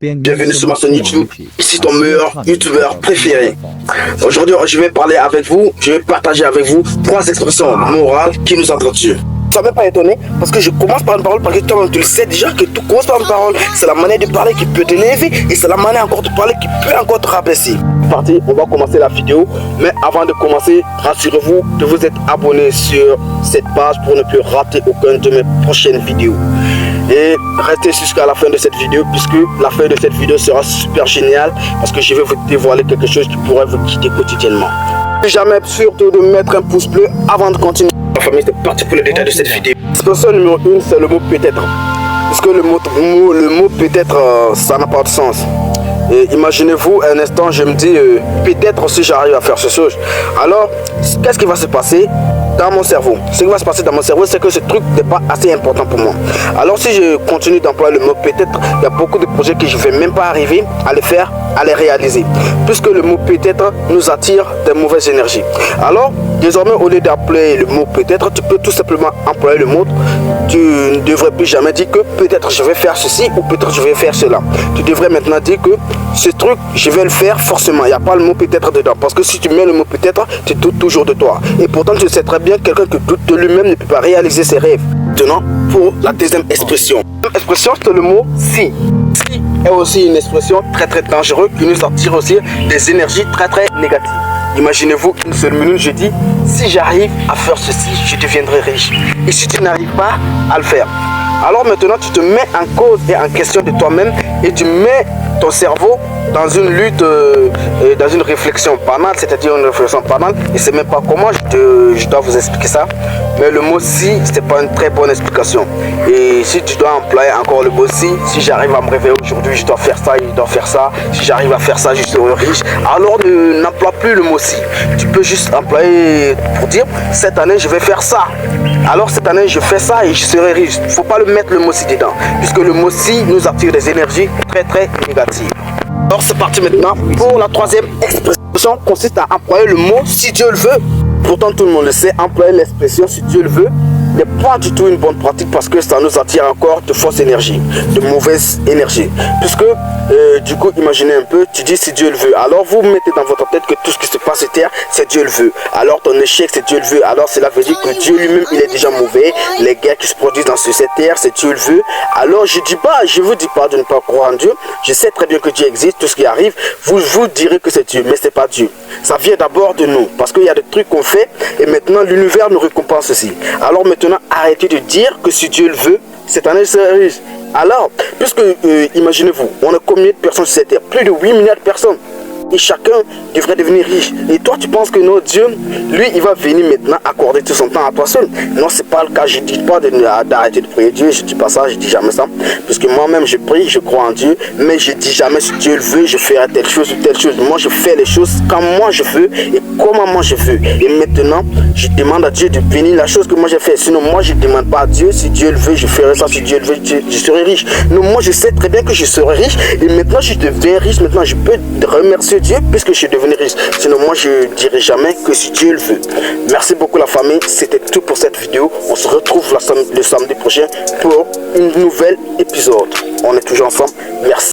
Bienvenue sur ma chaîne YouTube, ici ton meilleur youtubeur préféré. Aujourd'hui, je vais parler avec vous, je vais partager avec vous 3 expressions morales qui nous entretiennent. Ça ne m'a pas étonné parce que je commence par une parole parce que toi-même tu le sais déjà que tout commence par une parole. C'est la manière de parler qui peut t'élever et c'est la manière encore de parler qui peut encore te rabaisser. C'est parti, on va commencer la vidéo. Mais avant de commencer, rassurez-vous de vous être abonné sur cette page pour ne plus rater aucune de mes prochaines vidéos. Et restez jusqu'à la fin de cette vidéo puisque la fin de cette vidéo sera super géniale parce que je vais vous dévoiler quelque chose qui pourrait vous guider quotidiennement. Jamais surtout de mettre un pouce bleu avant de continuer. La famille, c'est parti pour le détail de cette vidéo. Expression numéro 1, c'est le mot peut-être. Parce que le mot peut-être, ça n'a pas de sens. Et imaginez-vous un instant, je me dis peut-être si j'arrive à faire ce chose. Alors, qu'est-ce qui va se passer dans mon cerveau? Ce qui va se passer dans mon cerveau, c'est que ce truc n'est pas assez important pour moi. Alors si je continue d'employer le mot peut-être, il y a beaucoup de projets que je ne vais même pas arriver à les faire, à les réaliser. Puisque le mot peut-être nous attire de mauvaises énergies. Alors, désormais, au lieu d'employer le mot peut-être, tu peux tout simplement employer le mot. Tu ne devrais plus jamais dire que peut-être je vais faire ceci ou peut-être je vais faire cela. Tu devrais maintenant dire que ce truc, je vais le faire forcément. Il n'y a pas le mot peut-être dedans. Parce que si tu mets le mot peut-être, tu doutes toujours de toi. Et pourtant, tu sais très bien quelqu'un qui doute de lui-même ne peut pas réaliser ses rêves. Maintenant, pour la deuxième expression. L'expression, c'est le mot si. Si est aussi une expression très très dangereuse qui nous attire aussi des énergies très très négatives. Imaginez-vous une seule minute, je dis, si j'arrive à faire ceci, je deviendrai riche. Et si tu n'arrives pas à le faire, alors maintenant tu te mets en cause et en question de toi-même et tu mets ton cerveau dans une lutte, dans une réflexion banale, c'est-à-dire une réflexion banale, et c'est même pas comment je dois vous expliquer ça, mais le mot si, c'est pas une très bonne explication. Et si tu dois employer encore le mot si j'arrive à me réveiller aujourd'hui, je dois faire ça, je dois faire ça, si j'arrive à faire ça, je serai riche, alors n'emploie plus le mot si. Tu peux juste employer pour dire, cette année je vais faire ça, alors cette année je fais ça et je serai riche. Il ne faut pas le mettre le mot si dedans, puisque le mot si nous attire des énergies très très négatives. Alors c'est parti maintenant pour la troisième expression, consiste à employer le mot si Dieu le veut. Pourtant tout le monde le sait, employer l'expression si Dieu le veut n'est pas du tout une bonne pratique parce que ça nous attire encore de fausses énergies, de mauvaises énergies. Puisque du coup, imaginez un peu, tu dis si Dieu le veut. Alors vous mettez dans votre tête que tout ce qui se passe sur terre, c'est Dieu le veut. Alors ton échec, c'est Dieu le veut. Alors cela veut dire que Dieu lui-même, il est déjà mauvais. Les guerres qui se produisent dans cette terre, c'est Dieu le veut. Alors je vous dis pas de ne pas croire en Dieu. Je sais très bien que Dieu existe, tout ce qui arrive, vous direz que c'est Dieu, mais c'est pas Dieu. Ça vient d'abord de nous, parce qu'il y a des trucs qu'on fait et maintenant l'univers nous récompense aussi. Alors maintenant, arrêtez de dire que si Dieu le veut, cette année c'est riche. Alors, puisque, imaginez-vous, on a combien de personnes sur cette terre? Plus de 8 milliards de personnes. Et chacun devrait devenir riche. Et toi, tu penses que non, Dieu, lui, il va venir maintenant accorder tout son temps à toi seul. Non, c'est pas le cas. Je ne dis pas d'arrêter de prier Dieu. Je ne dis pas ça, je ne dis jamais ça. Parce que moi-même, je prie, je crois en Dieu. Mais je ne dis jamais si Dieu le veut, je ferai telle chose ou telle chose. Moi, je fais les choses quand moi je veux et comment moi je veux. Et maintenant, je demande à Dieu de bénir la chose que moi j'ai fait. Sinon, moi, je ne demande pas à Dieu si Dieu le veut, je ferai ça. Si Dieu le veut, je serai riche. Non, moi, je sais très bien que je serai riche. Et maintenant, je deviens riche. Maintenant, je peux remercier Dieu puisque je suis devenu riche. Sinon moi je dirai jamais que si Dieu le veut. Merci beaucoup la famille, c'était tout pour cette vidéo. On se retrouve le samedi prochain pour une nouvelle épisode. On est toujours ensemble. Merci.